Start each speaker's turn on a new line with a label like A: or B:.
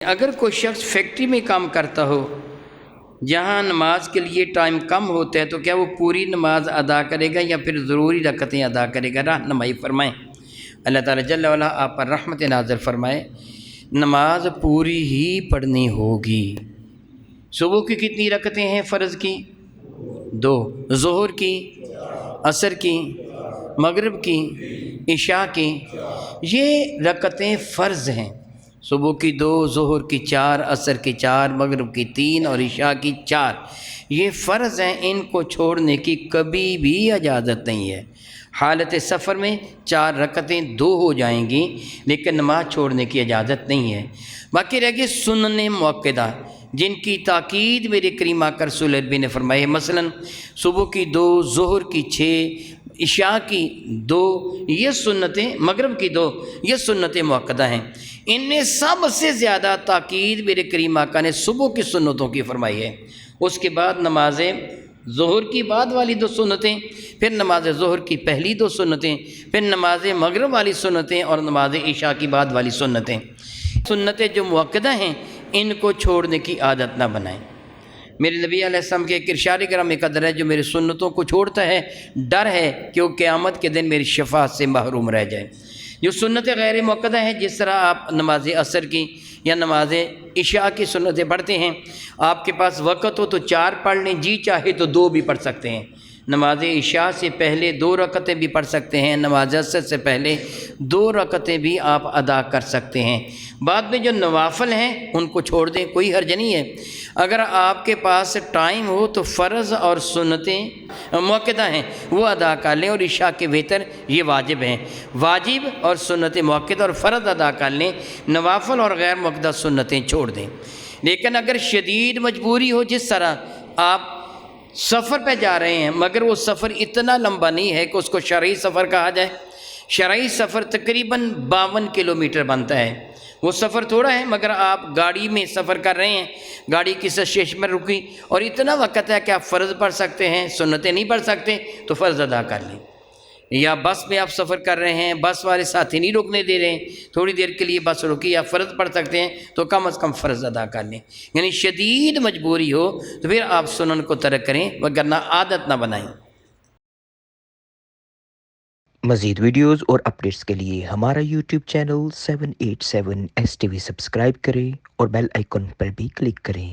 A: اگر کوئی شخص فیکٹری میں کام کرتا ہو جہاں نماز کے لیے ٹائم کم ہوتا ہے تو کیا وہ پوری نماز ادا کرے گا یا پھر ضروری رکعتیں ادا کرے گا؟ رہنمائی فرمائیں۔ اللہ تعالیٰ جل وعلا آپ پر رحمت نازل فرمائے۔ نماز پوری ہی پڑھنی ہوگی۔ صبح کی کتنی رکعتیں ہیں فرض کی؟ 2، ظہر کی، عصر کی، مغرب کی، عشاء کی، یہ رکعتیں فرض ہیں۔ صبح کی 2، ظہر کی 4، عصر کی 4، مغرب کی 3 اور عشاء کی 4، یہ فرض ہیں۔ ان کو چھوڑنے کی کبھی بھی اجازت نہیں ہے۔ حالت سفر میں 4 رکعتیں 2 ہو جائیں گی لیکن نماز چھوڑنے کی اجازت نہیں ہے۔ باقی رہ گئی سنن مؤکدہ جن کی تاکید میرے کریم آقا رسول اللہ نے فرمائی ہے۔ مثلا صبح کی 2، ظہر کی 6، عشاء کی 2، یہ سنتیں، مغرب کی 2، یہ سنتیں مؤکدہ ہیں۔ ان میں سب سے زیادہ تاکید میرے کریم آقا نے صبح کی سنتوں کی فرمائی ہے۔ اس کے بعد نماز ظہر کی بعد والی 2 سنتیں، پھر نماز ظہر کی پہلی 2 سنتیں، پھر نماز مغرب والی سنتیں اور نماز عشاء کی بعد والی سنتیں۔ سنتیں جو مؤکدہ ہیں ان کو چھوڑنے کی عادت نہ بنائیں۔ میرے نبی علیہ السلام کے ایک ارشاد گرامی قدر ہے، جو میری سنتوں کو چھوڑتا ہے ڈر ہے کہ وہ قیامت کے دن میری شفاعت سے محروم رہ جائے۔ جو سنتیں غیر مؤکدہ ہیں، جس طرح آپ نماز عصر کی یا نماز عشاء کی سنتیں پڑھتے ہیں، آپ کے پاس وقت ہو تو 4 پڑھ لیں، جی چاہے تو 2 بھی پڑھ سکتے ہیں۔ نماز عشاء سے پہلے 2 رکعتیں بھی پڑھ سکتے ہیں، نماز عصر سے پہلے 2 رکعتیں بھی آپ ادا کر سکتے ہیں۔ بعد میں جو نوافل ہیں ان کو چھوڑ دیں، کوئی حرج نہیں ہے۔ اگر آپ کے پاس ٹائم ہو تو فرض اور سنتیں مؤکدہ ہیں وہ ادا کر لیں، اور عشاء کے وتر یہ واجب ہیں۔ واجب اور سنت مؤکدہ اور فرض ادا کر لیں، نوافل اور غیر مؤکدہ سنتیں چھوڑ دیں۔ لیکن اگر شدید مجبوری ہو، جس طرح آپ سفر پہ جا رہے ہیں مگر وہ سفر اتنا لمبا نہیں ہے کہ اس کو شرعی سفر کہا جائے، شرعی سفر تقریباً 52 کلومیٹر بنتا ہے، وہ سفر تھوڑا ہے، مگر آپ گاڑی میں سفر کر رہے ہیں، گاڑی کسی اسٹیشن میں رکی اور اتنا وقت ہے کہ آپ فرض پڑھ سکتے ہیں، سنتیں نہیں پڑھ سکتے تو فرض ادا کر لیں۔ یا بس میں آپ سفر کر رہے ہیں، بس والے ساتھی نہیں رکنے دے رہے ہیں، تھوڑی دیر کے لیے بس رکی، آپ فرض پڑھ سکتے ہیں تو کم از کم فرض ادا کر لیں۔ یعنی شدید مجبوری ہو تو پھر آپ سنن کو ترک کریں، وگرنہ عادت نہ بنائیں۔
B: مزید ویڈیوز اور اپڈیٹس کے لیے ہمارا یوٹیوب چینل 787 STV سبسکرائب کریں اور بیل آئیکن پر بھی کلک کریں۔